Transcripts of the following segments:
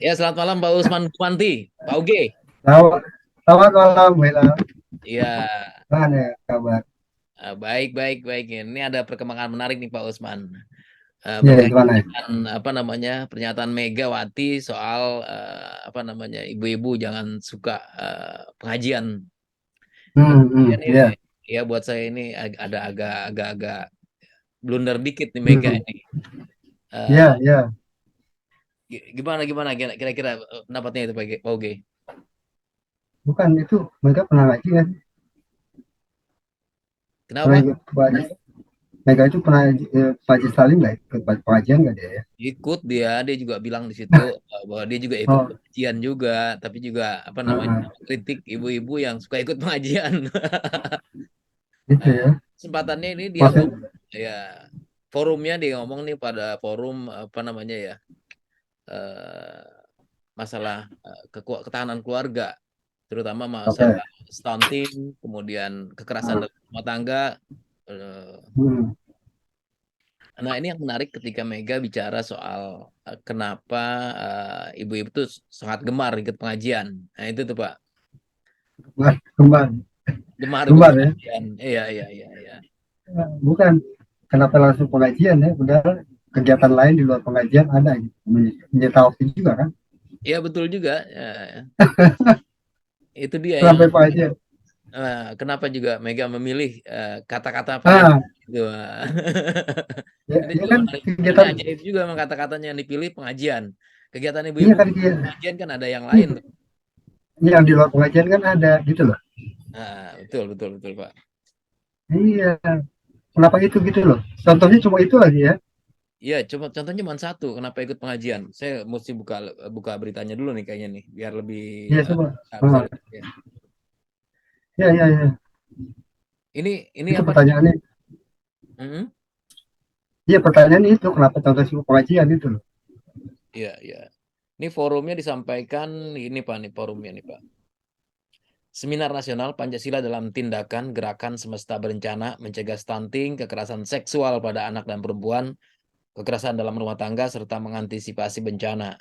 Ya, selamat malam Pak Usman Kumanti, Pak Uge. Selamat, selamat malam, Bella. Ya, Mana ya kabar? baik, baik, baik. Ini ada perkembangan menarik nih Pak Usman. Ya, Berkaitan gimana ya? dengan apa namanya pernyataan Megawati soal apa namanya ibu-ibu jangan suka pengajian. Ini Ya, ya buat saya ini ada agak-agak blunder dikit nih Mega hmm, ini. Eh, ya, ya. gimana gimana kira-kira pendapatnya itu Pak Uge? Bukan itu, mereka pernah ngaji kan? Pernah Kenapa? ikut pengajian? Mereka itu pernah Haji Salim nggak ikut pengajian nggak dia ya? Ikut dia juga bilang di situ bahwa dia juga ikut Oh, pengajian juga, tapi juga apa namanya uh, kritik ibu-ibu yang suka ikut pengajian. itu Eh, ya. Kesempatannya ini dia Maksud, ngomong ya forumnya dia ngomong nih pada forum apa namanya ya eh, masalah ketahanan keluarga, terutama oke. masalah stunting, kemudian kekerasan Uh, dalam rumah tangga. eh, hmm, Nah, ini yang menarik ketika Mega bicara soal kenapa ibu-ibu tuh sangat gemar ikut pengajian. Nah, itu tuh Pak, kembar, gemar ikut kembar ya. pengajian. Iya, iya, iya, iya. Bukan. Kenapa langsung pengajian ya? Udah kegiatan lain di luar pengajian ada gitu. Menjadi taufik juga kan? Iya, betul juga. Itu dia yang Sampai pengajian. kenapa juga Mega memilih kata-kata pengajian Ah, itu. ya, Ini ya juga kan menarik. Ini kegiatan, ajaib juga memang kata-katanya yang dipilih pengajian. Kegiatan iya ibu-ibu kan pengajian kan ada yang lain tuh. yang di luar pengajian kan ada gitu loh. Nah, betul, betul, betul, Pak. Iya, kenapa itu gitu loh? Contohnya cuma itu lagi ya. Iya, cuma contohnya cuma satu. Kenapa ikut pengajian? Saya mesti buka buka beritanya dulu nih kayaknya nih, biar lebih Iya eh, coba. bisa Ah, lihat ya. iya, iya, iya. Ini Itu apa namanya? pertanyaannya. Hmm? Iya pertanyaannya itu kenapa contoh cuma pengajian itu loh. Iya, iya. Ini forumnya disampaikan ini Pak, nih forumnya nih Pak. Seminar Nasional Pancasila dalam Tindakan Gerakan Semesta Berencana Mencegah Stunting, Kekerasan Seksual pada Anak dan Perempuan, Kekerasan dalam Rumah Tangga, serta Mengantisipasi Bencana.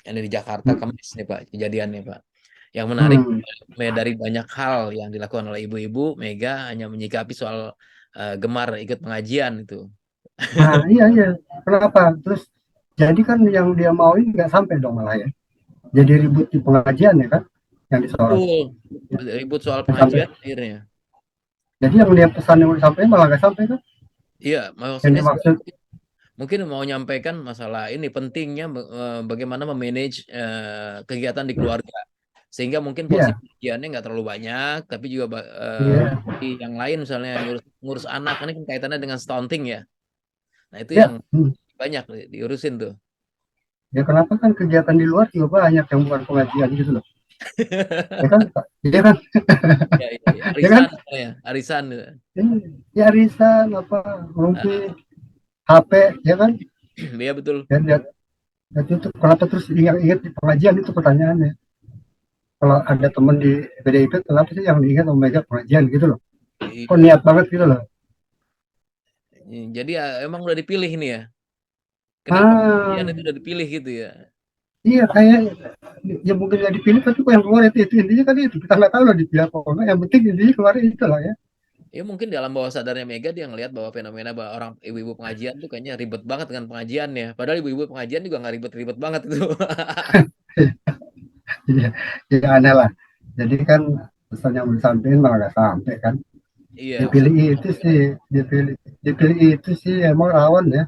Ini di Jakarta Hmm. Kamis nih Pak, kejadiannya Pak. Yang menarik Hmm. dari banyak hal yang dilakukan oleh ibu-ibu, Mega hanya menyikapi soal gemar ikut pengajian itu. Nah, iya, iya. Kenapa? Terus jadi kan yang dia mau ini nggak sampai dong malah ya. Jadi ribut di pengajian ya kan yang disorot. Betul. Ribut soal Nggak sampai. pengajian akhirnya. Jadi yang dia pesan yang mau disampaikan malah nggak sampai kan? Iya, Yang maksudnya dimaksud. mungkin mau menyampaikan masalah ini pentingnya bagaimana memanage kegiatan di keluarga. Sehingga mungkin porsi Iya, pengajiannya nggak terlalu banyak, tapi juga iya, yang lain misalnya ngurus, ngurus anak, ini kan kaitannya dengan stunting ya. Nah, itu yang ya. Hmm. banyak diurusin tuh. Ya kenapa kan kegiatan di luar juga banyak yang bukan pengajian gitu loh. Ya kan, Pak? Ya kan? Ya, ya, ya. Ya kan? Arisan, ya. Arisan. Gitu. Ya arisan apa rumpi Ah, HP ya kan? iya betul. Dan dan itu kenapa terus ingat-ingat di pengajian itu pertanyaannya. Kalau ada teman di PDIP kenapa sih yang diingat Omega pengajian gitu loh? Kok Iya. niat banget gitu loh? Jadi ya, emang udah dipilih nih ya. Kenapa pengajian Ah, itu udah dipilih gitu ya? iya kayak ya mungkin nggak dipilih tapi kok yang keluar itu intinya kan itu kita nggak tahu loh dipilih apa enggak. Yang penting intinya keluar itu lah ya. Ya mungkin dalam bawah sadarnya Mega dia ngelihat bahwa fenomena bahwa orang ibu-ibu pengajian tuh kayaknya ribet banget dengan pengajiannya. Padahal ibu-ibu pengajian juga nggak ribet-ribet banget itu. Iya, ya aneh lah. Jadi kan pesan yang mau disampaikan malah nggak sampai kan. Iya, Dipilih itu sih, dipilih dipilih itu sih emang rawan ya,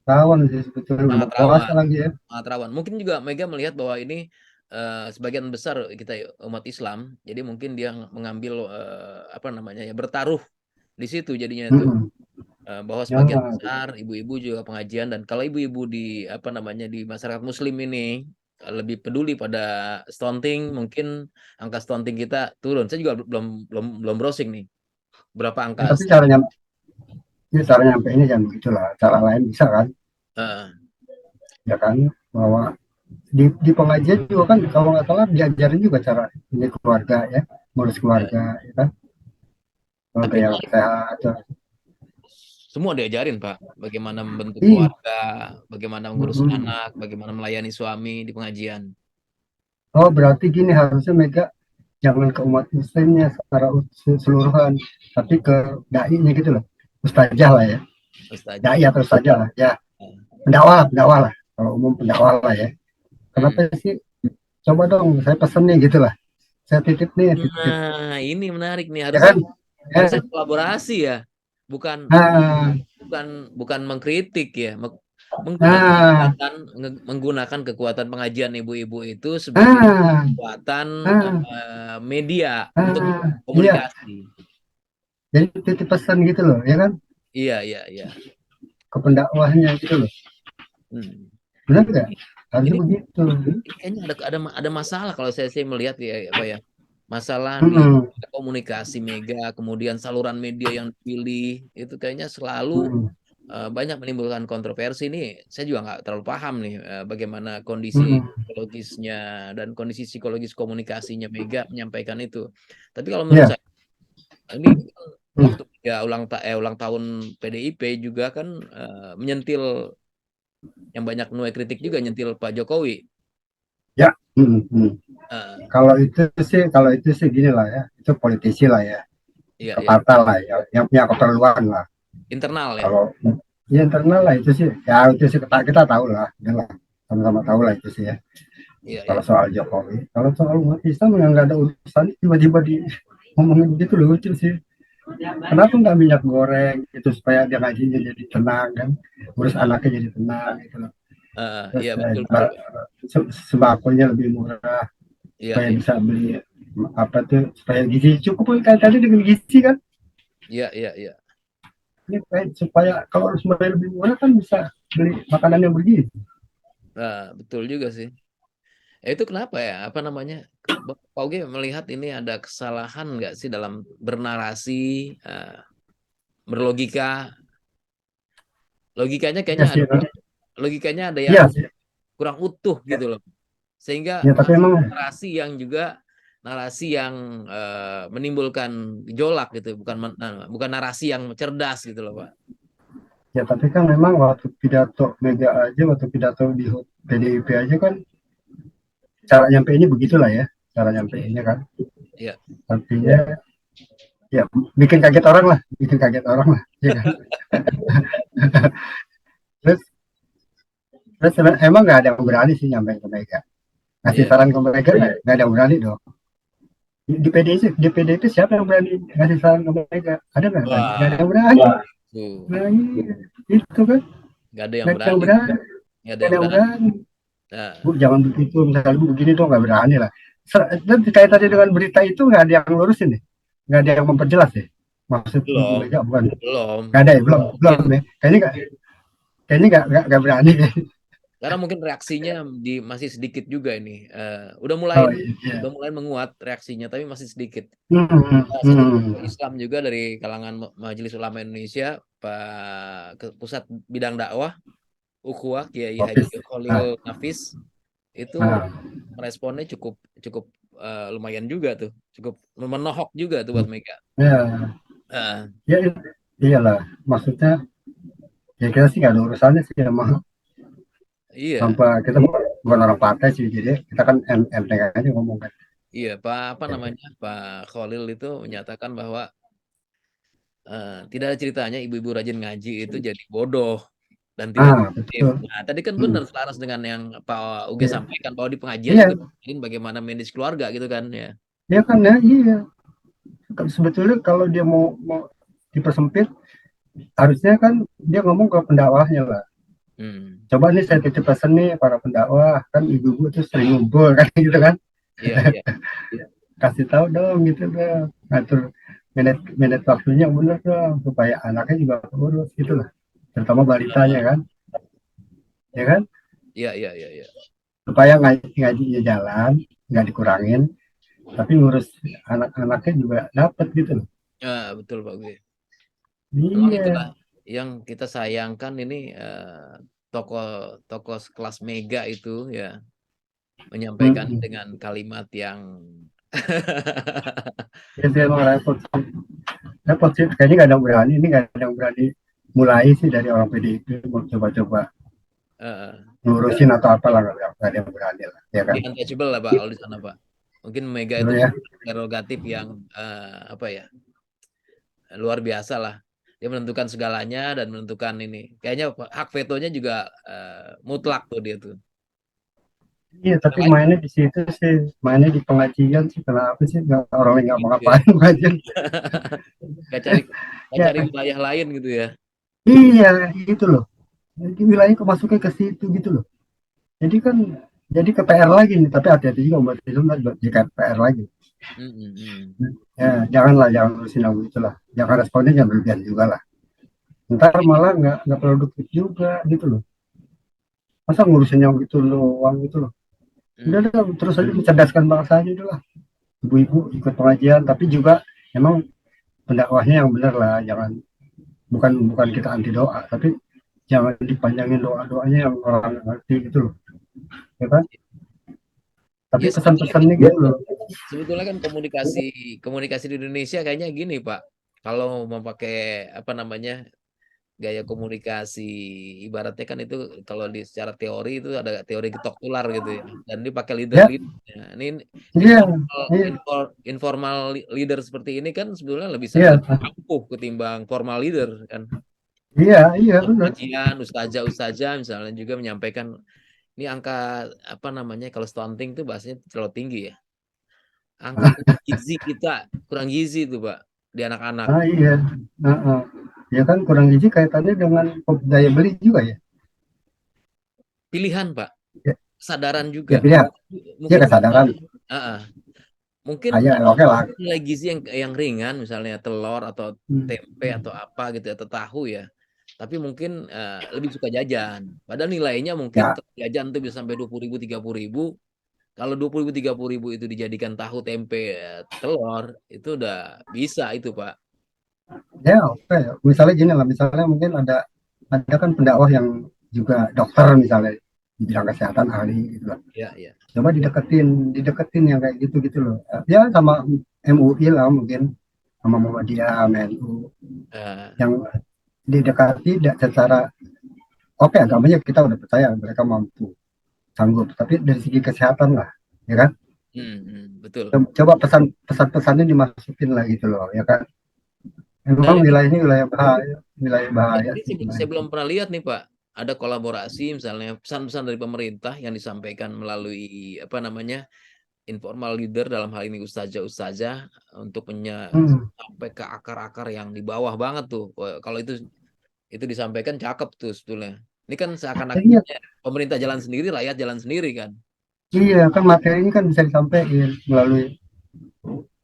rawan sih sebetulnya udah sangat mau puasa rawan, lagi ya. sangat rawan. Mungkin juga Mega melihat bahwa ini sebagian besar kita umat Islam, jadi mungkin dia mengambil apa namanya ya bertaruh di situ jadinya itu. Mm-mm. Bahwa Ya, sebagian besar ibu-ibu juga pengajian dan kalau ibu-ibu di apa namanya di masyarakat Muslim ini lebih peduli pada stunting, mungkin angka stunting kita turun. Saya juga belum belum belum browsing nih berapa angka ya tapi stunting. cara nyampe ini jangan begitulah, cara lain bisa kan, Eh, ya kan, bahwa di pengajian juga kan kalau nggak salah diajarin juga cara ini keluarga ya, ngurus ya. keluarga ya kan, keluarga Tapi yang sehat. Semua diajarin, Pak. Bagaimana membentuk Ih, keluarga, bagaimana mengurus mm-mm. anak, bagaimana melayani suami di pengajian. Oh berarti gini harusnya Mega jangan ke umat muslimnya secara keseluruhan, tapi ke dai-nya gitu loh, ustazah lah ya, Ustazah. dai atau ustazah lah ya, Nah, pendakwah lah, kalau umum pendakwah lah ya. hmm. Kenapa sih, coba dong saya pesen nih gitu lah, saya titip nih, titip, Nah, ini menarik nih. ya Harusnya kan, ya. harusnya kolaborasi ya. Bukan Nah, bukan bukan mengkritik ya. Menggunakan nah, menggunakan kekuatan pengajian ibu-ibu itu sebagai nah, kekuatan nah, media untuk nah, iya, komunikasi. jadi titip pesan gitu loh, ya kan, Iya, iya, iya. ke pendakwahnya gitu loh, Hmm. benar nggak? Harusnya Ini begitu. ini kayaknya ada masalah kalau saya melihat ya apa ya, masalah di Mm-mm, komunikasi Mega, kemudian saluran media yang dipilih itu kayaknya selalu mm-mm, banyak menimbulkan kontroversi nih. Saya juga nggak terlalu paham nih bagaimana kondisi mm-mm, psikologisnya dan kondisi psikologis komunikasinya Mega menyampaikan itu. Tapi kalau menurut iya, saya ini kan mm, waktu ya ulang tahun PDIP juga kan menyentil yang banyak menuai kritik juga nyentil Pak Jokowi. ya, mm-mm. Eh, Kalau itu sih gini lah ya, itu politisi lah ya, iya, iya. partai lah ya, yang punya keperluan lah. Internal ya. Kalau ya internal lah itu sih, ya itu sih kita tahu lah, ya lah, sama-sama tahu lah itu sih ya. Iya, iya. Kalau soal Jokowi, kalau soal umat Islam yang nggak ada urusan, tiba-tiba di ngomongin begitu lucu sih. Kenapa nggak minyak goreng itu supaya dia ngajinya jadi tenang kan, urus anaknya jadi tenang gitu loh. Terus Iya, betul, betul, Pak. sembakonya lebih murah Iya, supaya iya. bisa beli apa tuh, supaya gizi cukup kan tadi dengan gizi kan, Iya, iya, iya. ini supaya kalau semuanya lebih murah kan bisa beli makanan yang bergizi. Nah, betul juga sih. Itu kenapa ya? Apa namanya? Pak Uge melihat ini ada kesalahan nggak sih dalam bernarasi, eh, berlogika? Logikanya Ya kayaknya sih, ada yang iya sih, kurang utuh gitu loh. Sehingga ya tapi masuk emang, narasi yang juga narasi yang menimbulkan gejolak gitu, bukan narasi yang cerdas gitu loh, Pak. ya tapi kan memang waktu pidato Mega aja, waktu pidato di HUT PDIP aja kan, cara nyampeinnya begitulah ya, cara nyampeinnya kan, Iya. artinya ya bikin kaget orang lah, ya kan. terus terus emang nggak ada yang berani sih nyampein ke Mega, ngasih Iya. saran ke Mega, nggak ada yang berani dong. Di PDIP siapa yang berani ngasih saran ke Mega, ada nggak ada Wah, yang berani. tuh. Nah, itu kan, Nggak ada yang nggak ada yang berani. berani, Nggak ada nggak ada yang yang berani. berani. Bu Nah, jangan begitu, misalnya bu begini tuh nggak berani lah. Dan kaitannya dengan berita itu nggak ada yang lurusin deh, nggak ada yang memperjelas deh, maksud Ibu belum. Mega bukan, Belum. nggak ada ya, belum Mungkin belum ya, kayaknya nggak berani deh. karena mungkin reaksinya masih sedikit juga ini. Oh iya. Udah mulai menguat reaksinya, tapi masih sedikit. Hmm, Satu hmm. tokoh Islam juga dari kalangan Majelis Ulama Indonesia, Pak Pusat Bidang Dakwah Ukhuwah Kiai Haji Office. Khalil Ah, Nafis itu ah. meresponnya cukup cukup lumayan juga tuh, cukup menohok juga tuh buat Mega. Ya, Eh, ya iyalah, maksudnya ya kita sih nggak ada urusannya sih emang, iya, tanpa kita bukan orang partai sih, jadi kita kan enteng aja ngomong kan. iya Pak apa namanya Pak Khalil itu menyatakan bahwa tidak ada ceritanya ibu-ibu rajin ngaji itu jadi bodoh dan tidak Ah produktif. betul. Nah, tadi kan Hmm. benar selaras dengan yang Pak Uge Iya, sampaikan bahwa di pengajian iya, juga diajarin bagaimana manage keluarga gitu kan ya. iya kan ya, iya. Sebetulnya kalau dia mau dipersempit, harusnya kan dia ngomong ke pendakwahnya lah. Hmm. Coba nih saya titip pesan nih para pendakwah, kan ibu-ibu tuh sering ngumpul kan gitu kan. Iya, iya. Kasih tahu dong gitu dong. Ngatur minute waktunya yang bener dong supaya anaknya juga urus gitu lah. Terutama balitanya kan, ya kan? Iya, iya, iya, iya. Supaya ngajinya jalan, nggak dikurangin, tapi ngurus anak-anaknya juga dapat gitu loh. Ya, betul Pak Uge. Memang Iya. itulah yang kita sayangkan ini tokoh tokoh kelas Mega itu ya menyampaikan Hmm. dengan kalimat yang Ya sih emang repot sih. Repot sih. Kayaknya nggak ada yang berani. Ini nggak ada yang berani mulai sih dari orang PDIP mau coba-coba Heeh. ngurusin atau apalah, nggak ada yang berani lah, ya Di kan? untouchable lah Pak kalau di sana Pak. Mungkin Mega Dulu itu ya. prerogatif yang apa ya, luar biasa lah. Dia menentukan segalanya dan menentukan ini. Kayaknya hak vetonya juga mutlak tuh dia tuh. Iya, Yang tapi lain mainnya di situ sih, mainnya di pengajian sih. Kenapa sih nggak, orang lain nggak mau gitu ya. ngapain pengajian? Gak cari gak Ya, cari wilayah lain gitu ya. iya gitu loh. Jadi wilayah kok masuknya ke situ gitu loh. Jadi kan jadi ke PR lagi nih. Tapi hati-hati juga umat Islam kan jika PR lagi. Mm-mm. Ya, janganlah, jangan urusin yang itulah. Jangan responnya jangan berlebihan juga lah. Ntar malah nggak produktif juga gitu loh. Masa ngurusin yang gitu loh, uang gitu loh. Udah Mm. deh, terus aja mencerdaskan bangsa aja dulu lah. Ibu-ibu ikut pengajian, tapi juga emang pendakwahnya yang benar lah. Jangan, bukan bukan kita anti doa, tapi jangan dipanjangin doa-doanya yang orang nggak ngerti gitu loh, ya kan? Tapi Ya sebetulnya pesan-pesannya gitu loh. sebetulnya kan komunikasi komunikasi di Indonesia kayaknya gini Pak. Kalau mau pakai apa namanya, gaya komunikasi, ibaratnya kan itu kalau di secara teori itu ada teori getok tular gitu ya. Dan ini pakai leader Ya, leader. Ini iya, informal iya, informal leader seperti ini kan sebetulnya iya, lebih ampuh ketimbang formal leader kan. iya, iya, benar. Pengajian ustazah misalnya juga menyampaikan ini angka apa namanya, kalau stunting itu bahasanya terlalu tinggi ya. Angka gizi kita kurang gizi tuh Pak di anak-anak. Ah, iya. Heeh. Ya kan kurang gizi kaitannya dengan daya beli juga ya. Pilihan Pak, Ya, kesadaran ya juga. pilihan, ya Mungkin kita, kesadaran. ah, mungkin Ah, ya, oke lah. nilai gizi yang ringan misalnya telur atau Hmm. tempe atau apa gitu atau tahu ya. Tapi mungkin lebih suka jajan. Padahal nilainya mungkin Ya, jajan tuh bisa sampai 20.000 30.000. Kalau 20.000 30.000 itu dijadikan tahu tempe telur itu udah bisa itu Pak. ya, oke. Misalnya gini lah, misalnya mungkin ada kan pendakwah yang juga dokter misalnya di bidang kesehatan ahli gitu lah. Ya ya. Coba dideketin yang kayak gitu gitu loh. Ya sama MUI lah mungkin, sama Muhammadiyah, sama NU, Eh, yang didekati secara oke, agamanya kita udah percaya mereka mampu, sanggup, tapi dari segi kesehatan lah, ya kan? betul. Coba pesan-pesannya dimasukin lah gitu loh, ya kan? Dan Memang ini, wilayah ini wilayah bahaya ini sih saya sebenarnya. belum pernah lihat nih Pak. Ada kolaborasi misalnya pesan-pesan dari pemerintah yang disampaikan melalui apa namanya, informal leader dalam hal ini ustazah-ustazah untuk Hmm. sampai ke akar-akar yang di bawah banget tuh. Wah, kalau itu disampaikan cakep tuh sebetulnya. Ini kan seakan-akan Iya, pemerintah jalan sendiri, rakyat jalan sendiri kan. iya kan materi ini kan bisa disampaikan melalui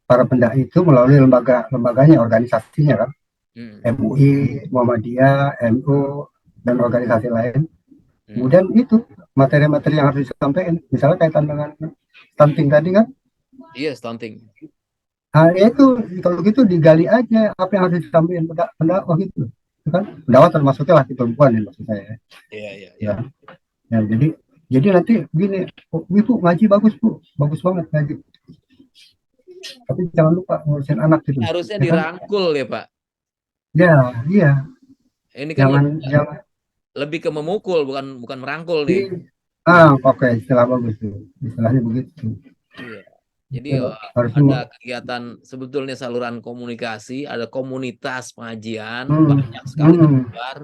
para pendaki itu, melalui lembaganya, organisasinya kan, Hmm, MUI, Muhammadiyah, NU, dan organisasi lain. hmm. Kemudian itu materi-materi yang harus disampaikan, misalnya kaitan dengan stunting tadi kan. Iya, stunting. Nah, ya itu kalau gitu digali aja apa yang harus disampaikan pendakwah gitu. Itu kan pendakwah termasuknya laki perempuan ya maksud saya. Iya, iya, iya. Ya, ya jadi nanti gini, oh, ibu ngaji bagus bu, bagus banget ngaji. Tapi jangan lupa ngurusin anak gitu, Harusnya ya kan? dirangkul ya Pak. Ya, iya, Ini kan jangan jangan lebih ke memukul, bukan bukan merangkul di nih. oke, istilah bagus tuh, istilahnya begitu. Iya. Jadi Ya, harusnya ada kegiatan sebetulnya saluran komunikasi, ada komunitas pengajian hmm, banyak sekali hmm, tersebar.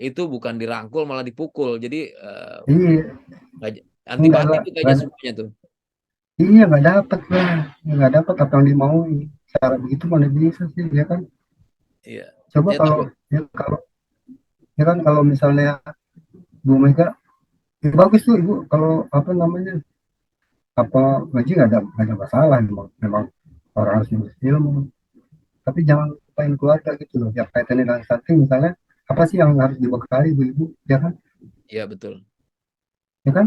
Itu bukan dirangkul malah dipukul. Jadi iya, enggak antipati lah, itu kayaknya semuanya tuh. iya nggak dapat lah, nggak dapat apa yang dimaui. Cara begitu mana bisa sih, ya kan? Iya. Coba Saya kalau tahu. ya kalau ya kan kalau misalnya Bu Mega, ya bagus tuh Ibu kalau apa namanya, apa ngaji nggak ada masalah, memang orang harus ilmu, tapi jangan lupain keluarga gitu loh. Ya kaitannya dengan stunting misalnya, apa sih yang harus dibekali ibu-ibu, ya kan? Iya betul. Ya kan?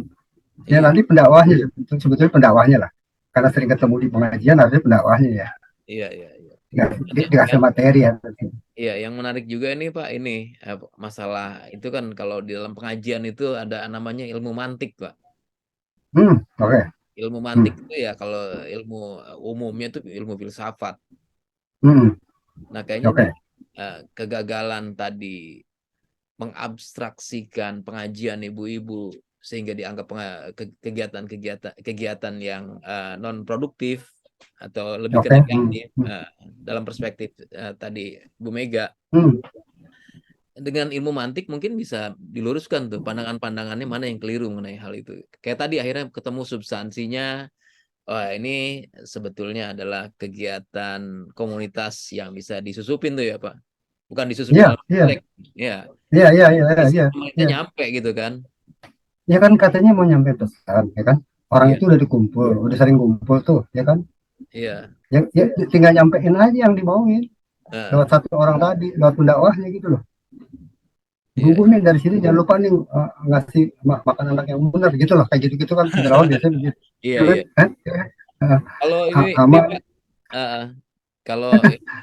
Ya Iya. nanti pendakwahnya sebetulnya pendakwahnya lah, karena sering ketemu di pengajian harusnya pendakwahnya ya, Iya, iya, iya. ya dikasih Yang materi ya. iya, yang menarik juga ini Pak, ini masalah itu kan kalau di dalam pengajian itu ada namanya ilmu mantik, Pak. Oke. Ilmu mantik Hmm, itu ya kalau ilmu umumnya itu ilmu filsafat. hmm, Nah, kayaknya ini oke. kegagalan tadi mengabstraksikan pengajian ibu-ibu sehingga dianggap kegiatan yang non produktif atau lebih ke Oke. negatif dalam perspektif tadi Bu Mega. Dengan ilmu mantik mungkin bisa diluruskan tuh pandangan-pandangannya mana yang keliru mengenai hal itu. Kayak tadi akhirnya ketemu substansinya. Wah, ini sebetulnya adalah kegiatan komunitas yang bisa disusupin tuh ya Pak. Bukan disusupin Iya, dalam iya, konteks. Ya, iya, iya, iya, iya, isi iya, mainnya iya. nyampe gitu kan. Ya kan katanya mau nyampe pesan, ya kan? Orang Iya, itu udah dikumpul, udah sering kumpul tuh, ya kan? iya. Ya, ya tinggal nyampein aja yang dimauin lewat Nah, satu orang tadi, lewat pendakwahnya gitu loh. iya, Ibu nih dari sini jangan lupa nih ngasih makan anak yang benar gitu loh, kayak gitu-gitu kan pendakwah biasanya begitu. iya, Kan? iya. Kan? Eh, Kalau ini Sama, Pak, eh, kalau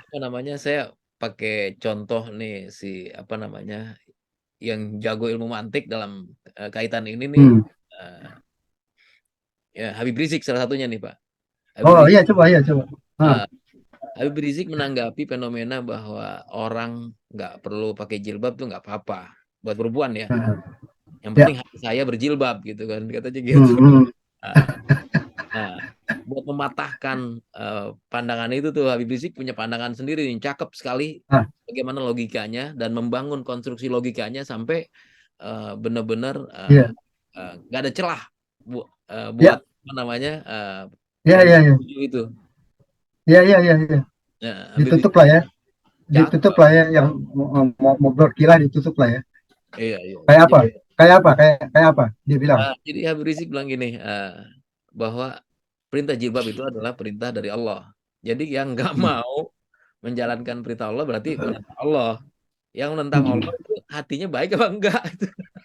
apa namanya saya pakai contoh nih si apa namanya yang jago ilmu mantik dalam kaitan ini nih, hmm. eh, ya Habib Rizik salah satunya nih Pak. Habib Oh Rizik, iya coba, iya coba. Ah, eh, Habib Rizik menanggapi fenomena bahwa orang nggak perlu pakai jilbab tuh nggak apa-apa buat perempuan ya. ah, Yang ya. penting hati saya berjilbab gitu kan katanya gitu. Hmm, hmm. Nah, nah, buat mematahkan pandangan itu tuh Habib Rizik punya pandangan sendiri yang cakep sekali Ah, bagaimana logikanya dan membangun konstruksi logikanya sampai benar-benar iya, nggak ada celah buat ya, apa namanya ya, yang ya, ya, itu. ya, ya, ya, ya. Nah, Habib Ditutup Rizik lah ya, ditutup cakep. lah ya, yang mau berkilah ditutup lah ya. Iya, iya. Kayak apa? Jadi, Kayak apa? Kayak apa? Dia bilang. jadi Habib Rizik bilang gini, bahwa perintah jilbab itu adalah perintah dari Allah. Jadi yang nggak Hmm. mau menjalankan perintah Allah berarti menentang Allah. Yang menentang Hmm. Allah itu hatinya baik apa enggak?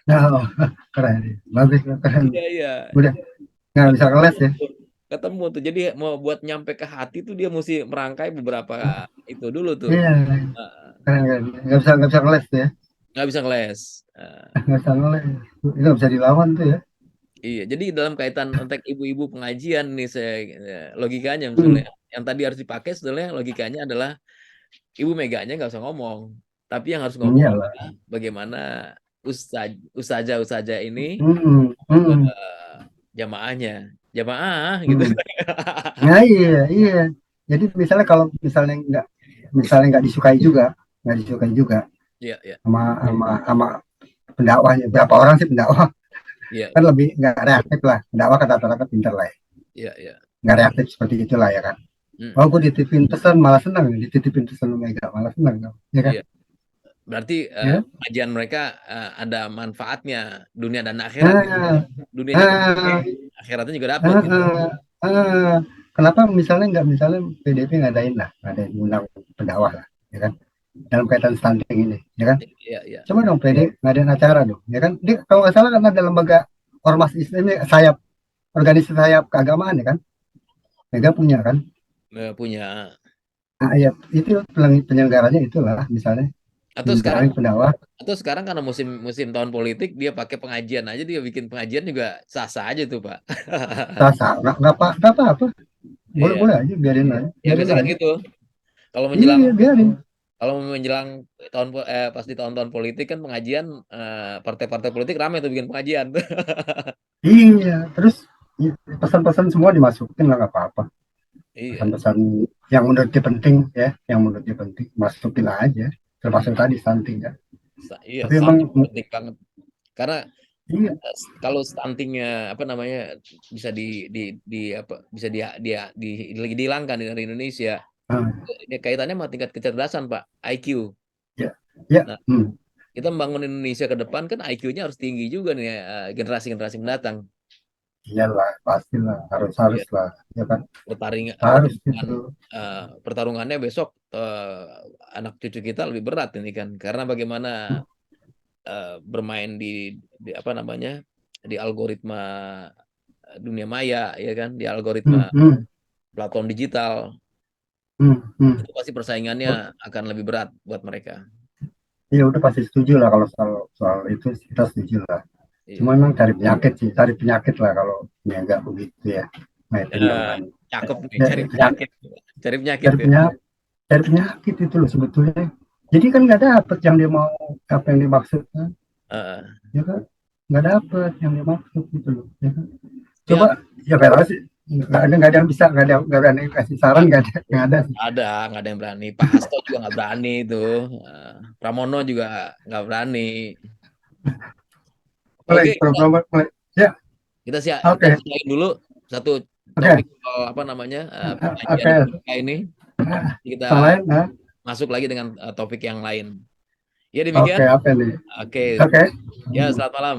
Oh, keren, bagus, keren. Iya, iya. Udah nggak bisa Ketemu keles ya. tuh. Ketemu tuh. Jadi mau buat nyampe ke hati tuh dia mesti merangkai beberapa itu dulu tuh. Iya, Nah, keren, keren. Nggak bisa keles ya. nggak bisa ngeles. Nggak bisa ngeles. Itu nggak bisa dilawan tuh ya. Iya, jadi dalam kaitan konteks ibu-ibu pengajian nih saya logikanya Hmm. misalnya yang tadi harus dipakai sebenarnya logikanya adalah Ibu Meganya nggak usah ngomong, tapi yang harus ngomong Iyalah. adalah bagaimana usaja ini Hmm. Hmm. eh, jamaahnya, jamaah gitu. Hmm. Nah, iya, iya. Jadi misalnya nggak disukai juga, nggak disukai juga Iya, iya, sama pendakwahnya. Berapa orang sih pendakwah iya, kan iya, lebih nggak reaktif lah. Pendakwah kan rata-rata pinter lah ya. iya, iya. Nggak reaktif seperti itulah ya kan. Oh, Mm-mm. gue dititipin pesan malah senang, dititipin pesan Mega malah senang, ya kan? Iya. Berarti Ya. kajian mereka ada manfaatnya dunia dan akhirat gitu. Ah, Dunianya kepake, ah, akhiratnya juga dapat ah, gitu. ah. Kenapa misalnya PDP ngadain undang pendakwah lah, ya kan? Dalam kaitan stunting ini, ya kan? Iya, iya. Coba dong PD ngadain acara dong, ya kan? Dia kalau nggak salah kan ada lembaga ormas Islam ini, organisasi sayap keagamaan ya kan? Mega punya kan? Punya. Nah, ya itu penyelenggaranya itulah misalnya Atau sekarang diundangin pendakwah. Atau sekarang karena musim musim tahun politik dia pakai pengajian aja dia bikin pengajian juga sah-sah aja tuh Pak. Sasa nggak apa-apa, Iya, boleh aja, ya biarin biasa kan aja. gitu. Kalau menjelang Iya, biarin. kalau menjelang pas di tahun-tahun politik kan pengajian partai-partai politik ramai tuh bikin pengajian. Iya, terus pesan-pesan semua dimasukin lah, nggak apa-apa. Iya, Pesan-pesan yang menurut dia penting ya, yang menurut dia penting masukin aja. Termasuk tadi stunting ya. iya Tapi memang stunting penting banget. Karena iya, kalau stuntingnya apa namanya bisa di apa bisa dihilangkan dari Indonesia, ah, ini kaitannya sama tingkat kecerdasan Pak, IQ. ya, ya, Nah, kita membangun Indonesia ke depan kan IQ-nya harus tinggi juga nih generasi-generasi mendatang. iyalah, pastilah, harus Ya, harus lah, ya kan, harus pertarungan gitu. pertarungannya besok anak cucu kita lebih berat ini kan karena bagaimana bermain di apa namanya di algoritma dunia maya ya kan di algoritma Hmm, hmm, platform digital hmm. itu pasti persaingannya akan lebih berat buat mereka. Iya udah pasti setuju lah kalau soal soal itu, kita setuju lah. Cuma Iya. memang cari penyakit lah kalau nggak begitu ya. Ngaitin Eh, dengan cakep nih ya, cari ya, penyakit. Cari penyakit cari ya. penyakit, cari penyakit itu loh sebetulnya. Jadi kan nggak dapet yang dia mau, apa yang dimaksud kan, Heeh. ya kan, nggak dapet yang dimaksud gitu loh, ya kan. Coba, Ya, ya kayak tahu sih, nggak ada yang bisa, nggak ada yang kasih saran, nggak ada sih. nggak ada yang berani. Pak Hasto juga nggak berani itu. Pramono juga nggak berani. Mulai Oke, program mulai, ya, kita oke, selesaiin dulu satu topik oke, apa namanya perjanjian oke, kita ini. Kita selain, nah, masuk lagi dengan topik yang lain. Ya oke, demikian. apa nih, Oke, oke. ya selamat malam.